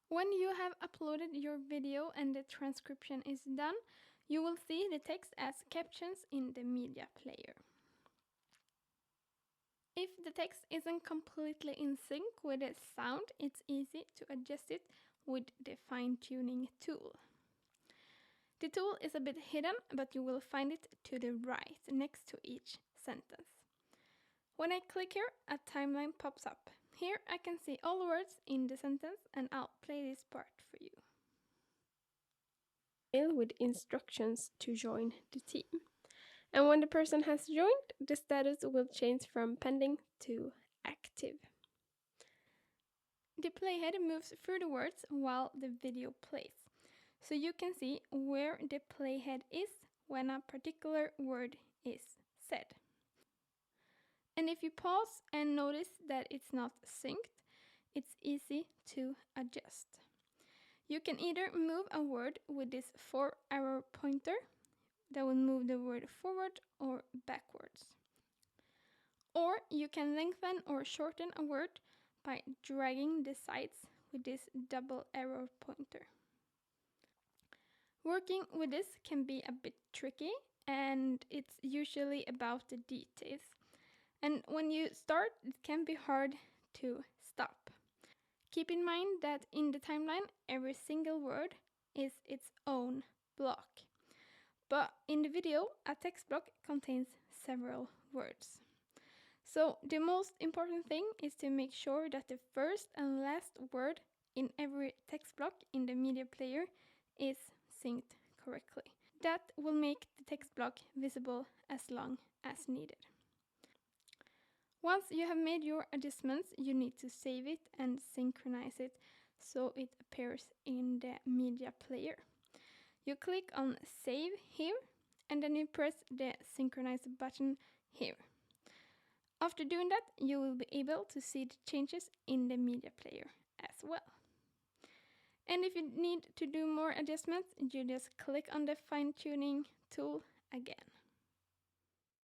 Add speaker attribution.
Speaker 1: When you have uploaded your video and the transcription is done, you will see the text as captions in the media player. If the text isn't completely in sync with the sound, it's easy to adjust it with the fine-tuning tool. The tool is a bit hidden, but you will find it to the right, next to each sentence. When I click here, a timeline pops up. Here I can see all the words in the sentence, and I'll play this part for you. With instructions to join the team. And when the person has joined, the status will change from pending to active. The playhead moves through the words while the video plays, so you can see where the playhead is when a particular word is said. And if you pause and notice that it's not synced, it's easy to adjust. You can either move a word with this 4-arrow pointer that will move the word forward or backwards. Or you can lengthen or shorten a word by dragging the sides with this double arrow pointer. Working with this can be a bit tricky, and it's usually about the details. And when you start, it can be hard to stop. Keep in mind that in the timeline, every single word is its own block. But in the video, a text block contains several words. So the most important thing is to make sure that the first and last word in every text block in the media player is synced correctly. That will make the text block visible as long as needed. Once you have made your adjustments, you need to save it and synchronize it so it appears in the media player. You click on Save here, and then you press the Synchronize button here. After doing that, you will be able to see the changes in the media player as well. And if you need to do more adjustments, you just click on the fine-tuning tool again.